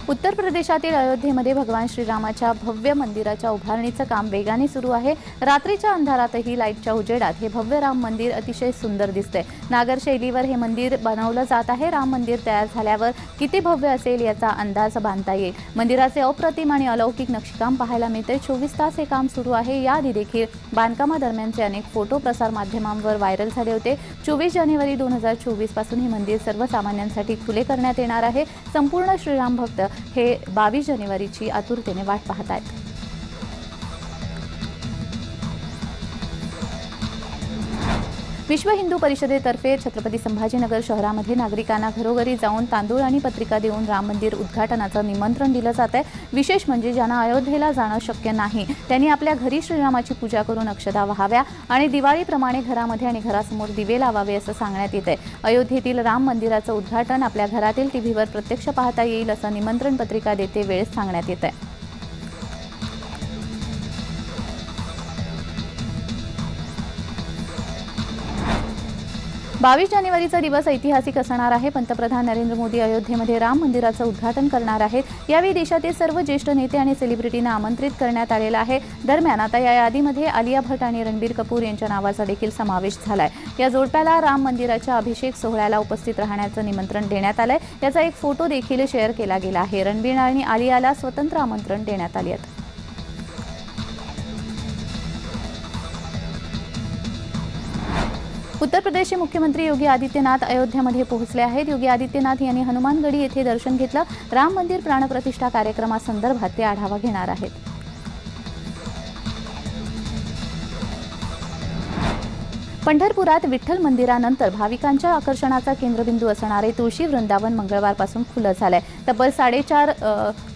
उत्तर प्रदेशातील अयोध्येमध्ये भगवान श्रीरामाच्या भव्य मंदिराच्या उभारणीचं काम वेगाने सुरू आहे। रात्रीच्या अंधारातही लाईटच्या उजेडात हे भव्य राम मंदिर अतिशय सुंदर दिसते। नागर शैलीवर हे मंदिर बनवलं जात आहे। राम मंदिर तयार झाल्यावर किती भव्य असेल याचा अंदाज बांधता येईल। मंदिराचे अप्रतिम आणि अलौकिक नक्षीकाम पाहायला मिळते। 24 तास हे काम सुरू आहे। याआधी देखील बांधकामादरम्यानचे अनेक फोटो प्रसार माध्यमांवर व्हायरल झाले होते। 24 जानेवारी 2024 पासून हे मंदिर सर्वसामान्यांसाठी खुले करण्यात येणार आहे। संपूर्ण श्रीराम भक्त हे 22 जानेवारीची आतुरतेने वाट पाहत आहेत। विश्व हिंदू परिषदेतर्फे छत्रपती संभाजीनगर शहरामध्ये नागरिकांना घरोघरी जाऊन तांदूळ आणि पत्रिका देऊन राम मंदिर उद्घाटनाचं निमंत्रण दिलं जात आहे। विशेष म्हणजे ज्यांना अयोध्येला जाणं शक्य नाही त्यांनी आपल्या घरी श्रीरामाची पूजा करून अक्षता वाहाव्या आणि दिवाळीप्रमाणे घरामध्ये आणि घरासमोर दिवे लावावे असं सांगण्यात येते। अयोध्येतील राम मंदिराचं उद्घाटन आपल्या घरातील टीव्हीवर प्रत्यक्ष पाहता येईल असं निमंत्रण पत्रिका देते वेळेस सांगण्यात येते। बावीस जानेवारीचा दिवस ऐतिहासिक असणार आहे। पंतप्रधान नरेंद्र मोदी अयोध्येमध्ये राम मंदिराचं उद्घाटन करणार आहेत। यावेळी देशातील सर्व ज्येष्ठ नेते आणि सेलिब्रिटींना आमंत्रित करण्यात आलेलं आहे। दरम्यान आता या यादीमध्ये आलिया भट्ट आणि रणबीर कपूर यांच्या नावाचा देखील समावेश झालाय। या जोडप्याला राम मंदिराच्या अभिषेक सोहळ्याला उपस्थित राहण्याचं निमंत्रण देण्यात आलंय। याचा एक फोटो देखील शेअर केला गेला आहे। रणबीर आणि आलियाला स्वतंत्र आमंत्रण देण्यात आले आहे। उत्तर प्रदेशचे मुख्यमंत्री योगी आदित्यनाथ अयोध्येमध्ये पोहोचले आहेत। योगी आदित्यनाथ यांनी हनुमानगढी येथे दर्शन घेतलं। राम मंदिर प्राणप्रतिष्ठा कार्यक्रमासंदर्भात ते आढावा घेणार आहेत। पंढरपुरात विठ्ठल मंदिरानंतर भाविकांच्या आकर्षणाचा केंद्रबिंदू असणारे तुळशी वृंदावन मंगळवारपासून खुलं झालंय। तब्बल 4.5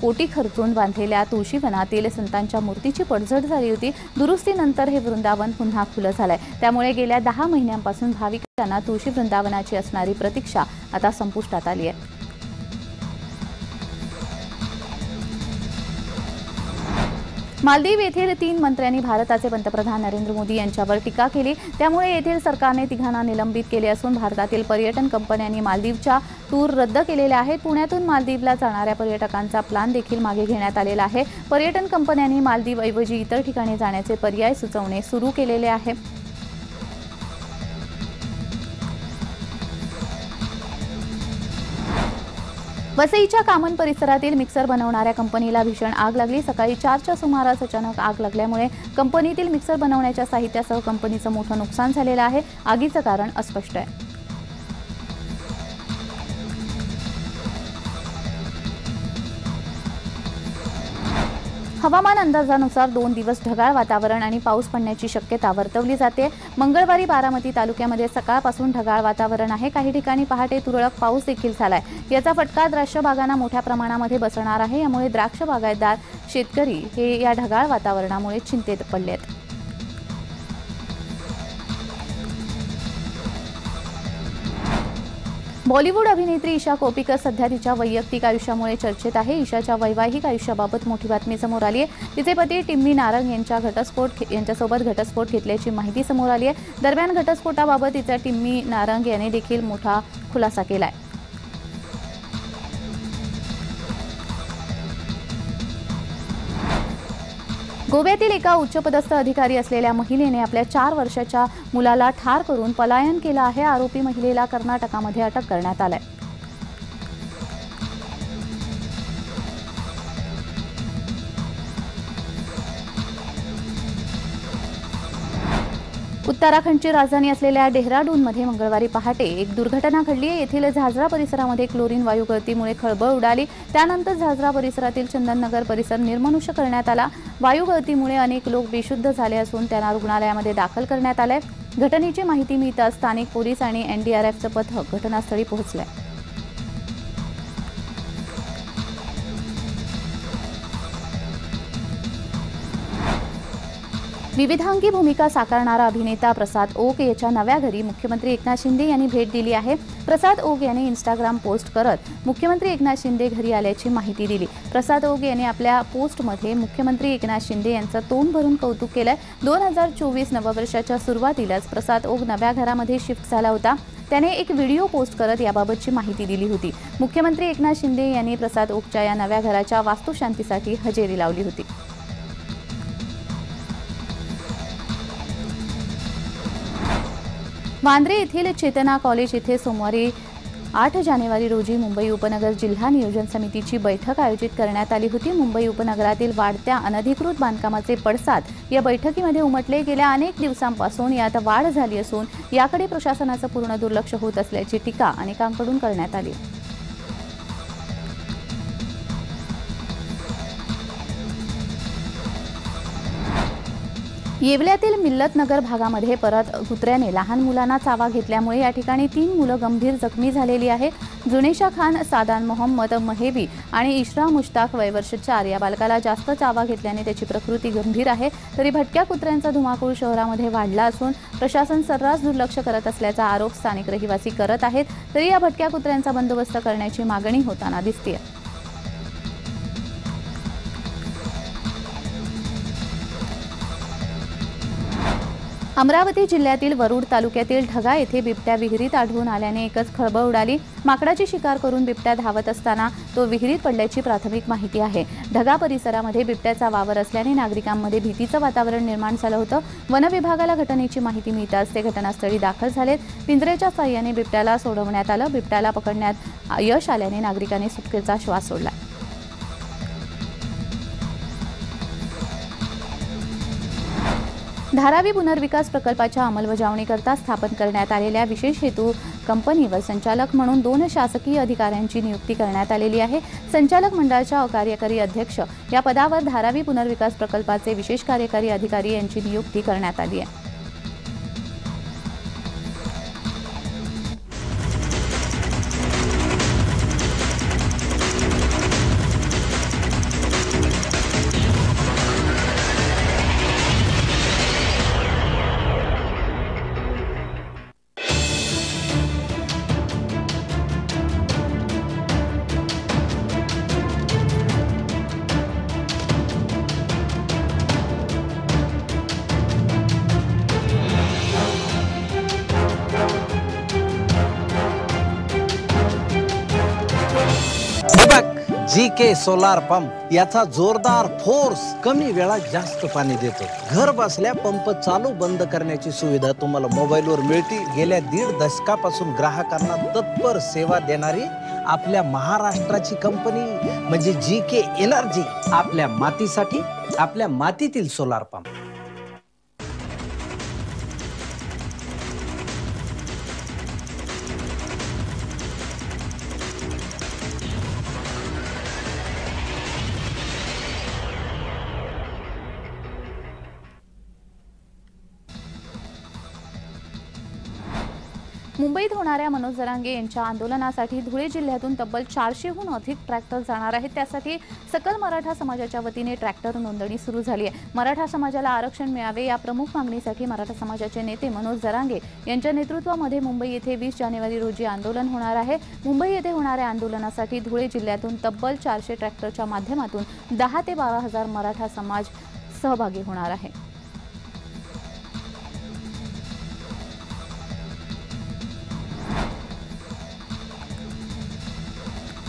कोटी खर्चून बांधलेल्या तुळशी वनातील संतांच्या मूर्तीची पडझड झाली होती। दुरुस्तीनंतर हे वृंदावन पुन्हा खुलं झालंय। त्यामुळे गेल्या 10 महिन्यांपासून भाविकांना तुळशी वृंदावनाची असणारी प्रतीक्षा आता संपुष्टात आली आहे। मालदीव येथील 3 मंत्र्यांनी भारताचे पंतप्रधान नरेंद्र मोदी यांच्यावर टीका केली। त्यामुळे येथील सरकारने तिघांना निलंबित केले असून भारतातील पर्यटन कंपन्यांनी मालदीवच्या टूर रद्द केलेल्या आहेत। पुण्यातून मालदीवला जाणाऱ्या पर्यटकांचा प्लॅन देखील मागे घेण्यात आलेला आहे। पर्यटन कंपन्यांनी मालदीव ऐवजी इतर ठिकाणी जाण्याचे पर्याय सुचवणे सुरू केलेले आहे। वसईच्या कामन परिसरातील मिक्सर बनवणाऱ्या कंपनीला भीषण आग लागली। सकाळी 4च्या सुमारास अचानक आग लागल्यामुळे कंपनीतील मिक्सर बनवण्याच्या साहित्यासह कंपनीचं मोठं नुकसान झालेलं आहे। आगीचं कारण अस्पष्ट आहे। हवामान अंदाजानुसार 2 दिवस ढगाळ वातावरण आणि पाऊस पडण्याची शक्यता वर्तवली जाते। मंगळवारी बारामती तालुक्यामध्ये सकाळपासून ढगाळ वातावरण आहे। काही ठिकाणी पहाटे तुरळक पाऊस देखील झालाय। याचा फटका द्राक्ष बागांना मोठ्या प्रमाणामध्ये बसणार आहे। यामुळे द्राक्ष बागायतदार शेतकरी हे या ढगाळ वातावरणामुळे चिंतेत पडले आहेत। बॉलिवूड अभिनेत्री ईशा कोप्पिकर सध्या तिच्या वैयक्तिक आयुष्यामुळे चर्चेत आहे। ईशाच्या वैवाहिक आयुष्याबाबत मोठी बातमी समोर आली आहे। तिचे पती टिम्मी नारंग यांच्यासोबत घटस्फोट घेतल्याची माहिती समोर आली आहे। दरम्यान घटस्फोटाबाबत तिचा टिम्मी नारंग याने देखील मोठा खुलासा केलाय। गोव्यातील एका उच्चपदस्थ अधिकारी असलेल्या महिलेने आपल्या 4 वर्षाच्या मुलाला ठार करून पलायन केलं आहे। आरोपी महिलेला कर्नाटकामध्ये अटक करण्यात आली आहे। उत्तराखंडची राजधानी असलेल्या डेहराडूनमध्ये मंगळवारी पहाटे एक दुर्घटना घडली आहे। येथील झाजरा परिसरामध्ये क्लोरीन वायू गळतीमुळे खळबळ उडाली। त्यानंतर झाजरा परिसरातील चंदननगर परिसर निर्मनुष्य करण्यात आला। वायू गळतीमुळे अनेक लोक बेशुद्ध झाले असून त्यांना रुग्णालयामध्ये दाखल करण्यात आले। घटनेची माहिती मिळताच स्थानिक पोलीस आणि एनडीआरएफचं पथक घटनास्थळी पोहोचले। विविधांगी भूमिका साकारणारा अभिनेता प्रसाद ओक याच्या नव्या घरी मुख्यमंत्री एकनाथ शिंदे यांनी भेट दिली आहे। प्रसाद ओक यांनी इंस्टाग्राम पोस्ट करत मुख्यमंत्री एकनाथ शिंदे घरी आल्याची माहिती दिली। प्रसाद ओक यांनी आपल्या पोस्टमध्ये मुख्यमंत्री एकनाथ शिंदे यांचं तोंड भरून कौतुक केलंय। 2024 नववर्षाच्या सुरुवातीलाच प्रसाद ओक नव्या घरामध्ये शिफ्ट झाला होता। त्याने एक व्हिडिओ पोस्ट करत याबाबतची माहिती दिली होती। मुख्यमंत्री एकनाथ शिंदे यांनी प्रसाद ओकच्या या नव्या घराच्या वास्तुशांतीसाठी हजेरी लावली होती। वांद्रे येथील चेतना कॉलेज येथे सोमवारी 8 जानेवारी रोजी मुंबई उपनगर जिल्हा नियोजन समितीची बैठक आयोजित करण्यात आली होती। मुंबई उपनगरातील वाढत्या अनधिकृत बांधकामाचे पडसाद या बैठकीमध्ये उमटले। गेल्या अनेक दिवसांपासून यात वाढ झाली असून याकडे प्रशासनाचं पूर्ण दुर्लक्ष होत असल्याची टीका अनेकांकडून करण्यात आली। येवल्यातील मिल्लतनगर भागामध्ये परत कुत्र्याने लहान मुलांना चावा घेतल्यामुळे या ठिकाणी 3 मुलं गंभीर जखमी झालेली आहेत। जुनेशा खान, सादान मोहम्मद महेबी आणि इशरा मुश्ताक वय वर्ष 4 या बालकाला जास्त चावा घेतल्याने त्याची प्रकृती गंभीर आहे। तरी भटक्या कुत्र्यांचा धुमाकूळ शहरामध्ये वाढला असून प्रशासन सर्रास दुर्लक्ष करत असल्याचा आरोप स्थानिक रहिवासी करत आहेत। तरी या भटक्या कुत्र्यांचा बंदोबस्त करण्याची मागणी होताना दिसते। अमरावती जिल्ह्यातील वरुड तालुक्यातील ढगा येथे बिबट्या विहिरीत आढळून आल्याने एकच खळबळ उडाली। माकडाची शिकार करून बिबट्या धावत असताना तो विहिरीत पडल्याची प्राथमिक माहिती आहे। ढगा परिसरामध्ये बिबट्याचा वावर असल्याने नागरिकांमध्ये भीतीचं वातावरण निर्माण झालं होतं। वन विभागाला घटनेची माहिती मिळताच ते घटनास्थळी दाखल झालेत। पिंजऱ्याच्या साहाय्याने बिबट्याला सोडवण्यात आलं। बिबट्याला पकडण्यात यश आल्याने नागरिकांनी सुटकेचा श्वास सोडला। धारावी पुनर्विकास प्रकल्पाच्या अंमलबजावणीकरता स्थापन करण्यात आलेल्या विशेष हेतू कंपनीवर संचालक म्हणून 2 शासकीय अधिकाऱ्यांची नियुक्ती करण्यात आलेली आहे। संचालक मंडळाच्या कार्यकारी अध्यक्ष या पदावर धारावी पुनर्विकास प्रकल्पाचे विशेष कार्यकारी अधिकारी यांची नियुक्ती करण्यात आली आहे। GK सोलार पंप याचा जोरदार फोर्स कमी वेळात जास्त पाणी देतो। घर बसल्या पंप चालू बंद करण्याची सुविधा तुम्हाला मोबाईलवर मिळते। गेल्या 1.5 दशकापासून ग्राहकांना तत्पर सेवा देणारी आपल्या महाराष्ट्राची कंपनी म्हणजे GK एनर्जी, आपल्या मातीसाठी, आपल्या मातीतील सोलार पंप। मुंबईत होणाऱ्या मनोज जरांगे यांच्या आंदोलनासाठी धुळे जिल्ह्यातून तब्बल 400हून अधिक ट्रॅक्टर जाणार आहेत। त्यासाठी सकल मराठा समाजाच्या वतीने ट्रॅक्टर नोंदणी सुरू झाली आहे। मराठा समाजाला आरक्षण मिळावे या प्रमुख मागणीसाठी मराठा समाजाचे नेते मनोज जरांगे यांच्या नेतृत्वामध्ये मुंबई येथे 20 जानेवारी रोजी आंदोलन होणार आहे। मुंबई येथे होणाऱ्या आंदोलनासाठी धुळे जिल्ह्यातून तब्बल 400 ट्रॅक्टरच्या माध्यमातून 10 ते 12 हजार मराठा समाज सहभागी होणार आहे।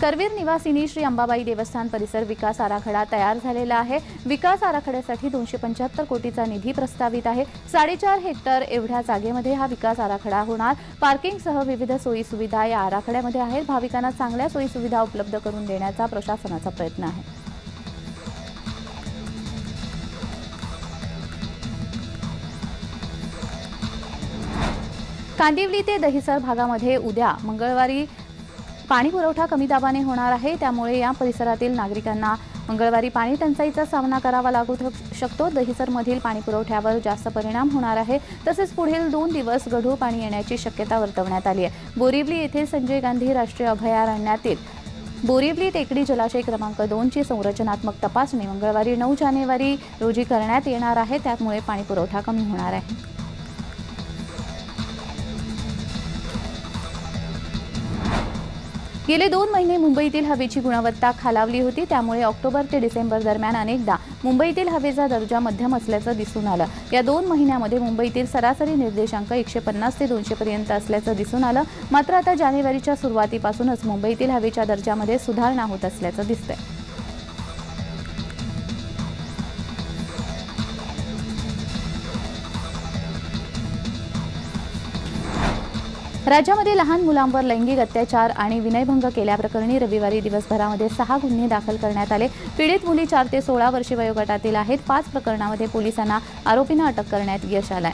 करवीर निवासिनी श्री अंबाबाई देवस्थान परिसर विकास आराखडा तयार झालेला आहे। विकास आराखड्यासाठी 275 कोटीचा निधी प्रस्तावित आहे। 4.5 हेक्टर एवढ्या जागेमध्ये हा विकास आराखडा होणार। पार्किंगसह विविध सोयी सुविधा या आराखड्यामध्ये आहेत। भाविकांना चांगल्या सोयी सुविधा उपलब्ध करून देण्याचा प्रशासनाचा प्रयत्न आहे। कांदिवली ते दहिसर भागामध्ये उद्या मंगळवारी पाणी पुरवठा कमी दाबाने होणार आहे। त्यामुळे या परिसरातील नागरिकांना मंगळवारी पाणी टंचाईचा सामना करावा लागू शकतो। दहिसरमधील पाणी पुरवठ्यावर जास्त परिणाम होणार आहे। तसेच पुढील 2 दिवस गढूळ पाणी येण्याची शक्यता वर्तवण्यात आली आहे। बोरिवली येथे संजय गांधी राष्ट्रीय अभयारण्यातील बोरिवली टेकडी जलाशय क्रमांक 2 ची संरचनात्मक तपासणी मंगळवारी 9 जानेवारी रोजी करण्यात येणार आहे। त्यामुळे पाणी पुरवठा कमी होणार आहे। गेले 2 महिने मुंबईतील हवेची गुणवत्ता खालावली होती. त्यामुळे ऑक्टोबर ते डिसेंबर दरम्यान अनेकदा मुंबईतील हवेचा दर्जा मध्यम असल्याचं दिसून आलं. या 2 महिन्यामध्ये मुंबईतील सरासरी निर्देशांक 150 ते 200 पर्यंत असल्याचं दिसून आलं. मात्र आता जानेवारीच्या सुरुवातीपासूनच मुंबईतील हवेच्या दर्जामध्ये सुधारणा होत असल्याचं दिसतंय. राज्यामध्ये लहान मुलांवर लैंगिक अत्याचार आणि विनयभंग केल्याप्रकरणी रविवारी दिवसभरामध्ये 6 गुन्हे दाखल करण्यात आले. पीडित मुली 4 ते 16 वर्षे वयोगटातील आहेत. 5 प्रकरणामध्ये पोलिसांना आरोपींना अटक करण्यात यश आलंय.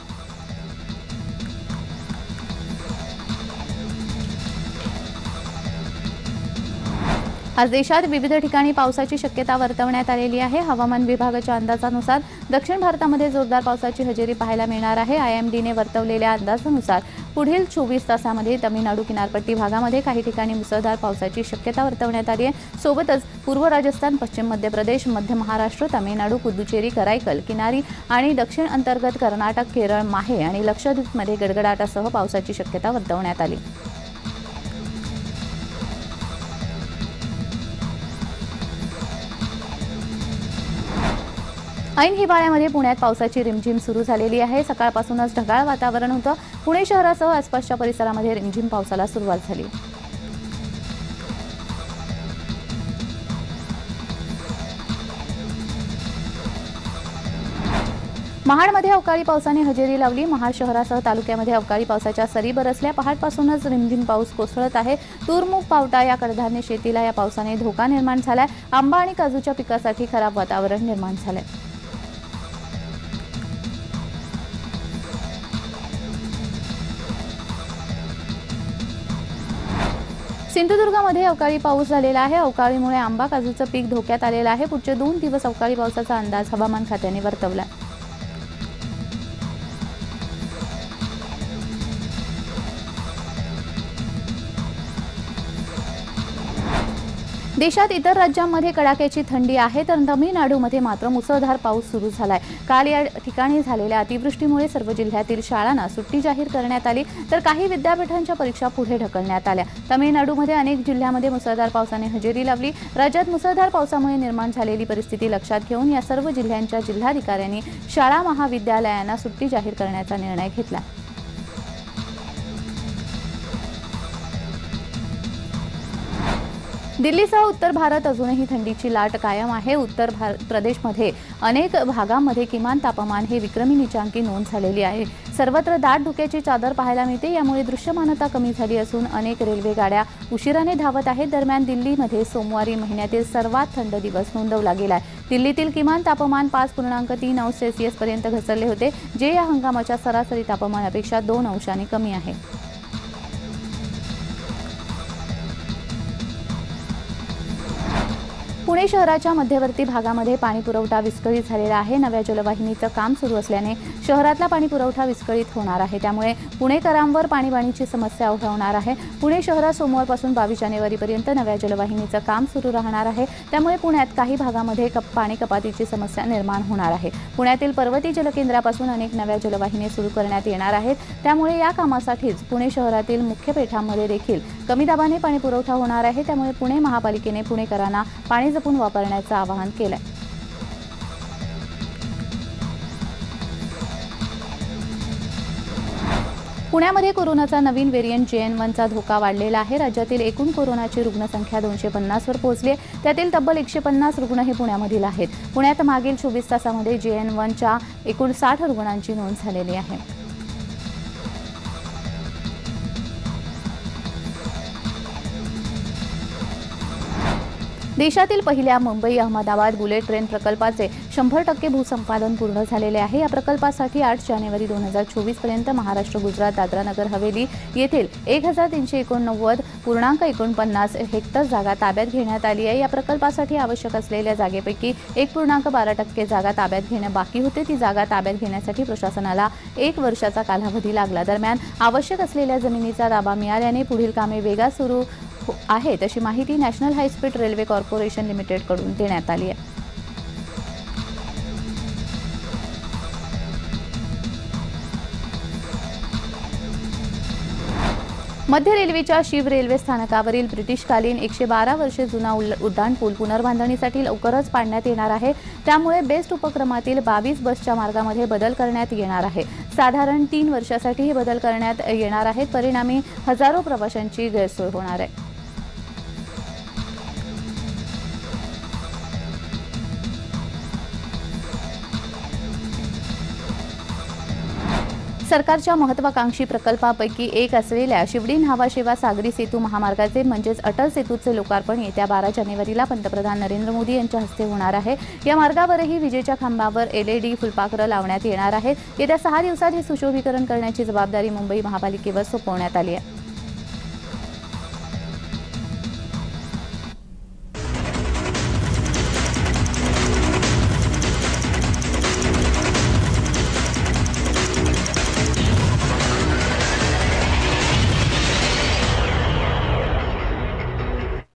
आज देशात विविध ठिकाणी पावसाची शक्यता वर्तवण्यात आलेली आहे. हवामान विभागाच्या अंदाजानुसार दक्षिण भारतामध्ये जोरदार पावसाची हजेरी पाहायला मिळणार आहे. IMDने वर्तवलेल्या अंदाजानुसार पुढील 24 तासामध्ये तमिळनाडू किनारपट्टी भागामध्ये काही ठिकाणी मुसळधार पावसाची शक्यता वर्तवण्यात आली आहे. सोबतच पूर्व राजस्थान, पश्चिम मध्य प्रदेश, मध्य महाराष्ट्र, तमिळनाडू, पुदुचेरी, कराईकल किनारी आणि दक्षिण अंतर्गत कर्नाटक, केरळ, माहे आणि लक्षद्वीपमध्ये गडगडाटासह पावसाची शक्यता वर्तवण्यात आली. ऐन हिवाळ्यामध्ये पुण्यात पावसाची रिमझिम सुरू झालेली आहे. सकाळपासूनच ढगाळ वातावरण होतं. पुणे शहरासह आसपासच्या परिसरामध्ये रिमझिम पावसाला सुरुवात झाली. महाडमध्ये अवकाळी पावसाने हजेरी लावली. महाड शहरासह तालुक्यामध्ये अवकाळी पावसाच्या सरी बरसल्या. पहाटपासूनच रिमझिम पाऊस कोसळत आहे. तूर, मूग, पावटा या कडधान्य शेतीला या पावसाने धोका निर्माण झालाय. आंबा आणि काजूच्या पिकासाठी खराब वातावरण निर्माण झालंय. सिंधुदुर्गामध्ये अवकाळी पाऊस झालेला आहे. अवकाळीमुळे आंबा, काजूचं पीक धोक्यात आलेलं आहे. पुढचे 2 दिवस अवकाळी पावसाचा अंदाज हवामान खात्याने वर्तवला. देशात इतर राज्यांमध्ये कडाक्याची थंडी आहे, तर तमिळनाडूमध्ये मात्र मुसळधार पाऊस सुरू झालाय. काल या ठिकाणी झालेल्या अतिवृष्टीमुळे सर्व जिल्ह्यातील शाळांना सुट्टी जाहीर करण्यात आली, तर काही विद्यापीठांच्या परीक्षा पुढे ढकलण्यात आल्या. तमिळनाडूमध्ये अनेक जिल्ह्यांमध्ये मुसळधार पावसाने हजेरी लावली. राज्यात मुसळधार पावसामुळे निर्माण झालेली परिस्थिती लक्षात घेऊन या सर्व जिल्ह्यांच्या जिल्हाधिकाऱ्यांनी शाळा, महाविद्यालयांना सुट्टी जाहीर करण्याचा निर्णय घेतला. दिल्लीसह उत्तर भारत अजूनही थंडीची लाट कायम आहे. उत्तर प्रदेशमध्ये अनेक भागांमध्ये किमान तापमान हे विक्रमी नीचांकी नोंद झालेली आहे. सर्वत्र दाट धुक्याची चादर पाहायला मिळते. यामुळे दृश्यमानता कमी झाली असून अनेक रेल्वे गाड्या उशिराने धावत आहेत. दरम्यान दिल्लीमध्ये सोमवारी महिन्यातील सर्वात थंड दिवस नोंदवला गेलाय. दिल्लीतील किमान तापमान 5.3 पर्यंत घसरले होते, जे या हंगामाच्या सरासरी तापमानापेक्षा 2 अंशांनी कमी आहे. पुणे शहराच्या मध्यवर्ती भागामध्ये पाणी पुरवठा विस्कळीत झालेला आहे. नव्या जलवाहिनीचं काम सुरू असल्याने शहरातला पाणी पुरवठा विस्कळीत होणार आहे. त्यामुळे पुणेकरांवर पाणीबाणीची समस्या उद्भवणार आहे. पुणे शहरात सोमवारपासून 22 जानेवारीपर्यंत नव्या जलवाहिनीचं काम सुरू राहणार आहे. त्यामुळे पुण्यात काही भागामध्ये पाणी कपातीची समस्या निर्माण होणार आहे. पुण्यातील पर्वती जलकेंद्रापासून अनेक नव्या जलवाहिनी सुरू करण्यात येणार आहेत. त्यामुळे या कामासाठीच पुणे शहरातील मुख्य पेठांमध्ये देखील कमी दाबाने पाणी पुरवठा होणार आहे. त्यामुळे पुणे महापालिकेने पुणेकरांना पाणी जपून वापरण्याचं आवाहन केलंय. पुण्यामध्ये कोरोनाचा नवीन व्हेरियंट JN1चा धोका वाढलेला आहे. राज्यातील एकूण कोरोनाची रुग्णसंख्या 250 वर पोहोचली आहे. त्यातील तब्बल 150 रुग्ण हे पुण्यामधील आहेत. पुण्यात मागील 24 तासामध्ये JN1च्या एकूण 60 रुग्णांची नोंद झालेली आहे. देशातील पहिल्या मुंबई अहमदाबाद बुलेट ट्रेन प्रकल्पाचे 100% भूसंपादन पूर्ण झालेले आहे. या प्रकल्पासाठी 8 जानेवारी 2024 पर्यंत महाराष्ट्र, गुजरात, दादरा नगर हवेली येथील 1349.49 हेक्टर जागा ताब्यात घेण्यात आली आहे. या प्रकल्पासाठी आवश्यक असलेल्या जागेपैकी 1.12% जागा ताब्यात घेणं बाकी होते. ती जागा ताब्यात घेण्यासाठी प्रशासनाला 1 वर्षाचा कालावधी लागला. दरम्यान आवश्यक असलेल्या जमिनीचा ताबा मिळाल्याने पुढील कामे वेगात सुरू आहेत, अशी माहिती नॅशनल हायस्पीड रेल्वे कॉर्पोरेशन लिमिटेडकडून देण्यात आली आहे. मध्य रेल्वेच्या शिव रेल्वे स्थानकावरील ब्रिटिशकालीन 112 वर्षे जुना उड्डाणपूल पुनर्बांधणीसाठी लवकरच पाडण्यात येणार आहे। त्यामुळे बेस्ट उपक्रमातील 22 बसच्या मार्गामध्ये बदल करण्यात येणार आहे। साधारण 3 वर्षासाठी हे बदल करण्यात येणार आहेत। परिणामी हजारो प्रवाशांची गैरसोय होणार आहे। सरकारच्या महत्त्वाकांक्षी प्रकल्पापैकी एक असलेल्या शिवडी न्हावा सागरी सेतू महामार्गाचे म्हणजेच अटल सेतूचे लोकार्पण येत्या 12 जानेवारीला पंतप्रधान नरेंद्र मोदी यांच्या हस्ते होणार आहे। या मार्गावरही विजेच्या खांबावर LED फुलपाखरं लावण्यात येणार आहेत। येत्या 6 दिवसात हे सुशोभीकरण करण्याची जबाबदारी मुंबई महापालिकेवर सोपवण्यात आली आहे।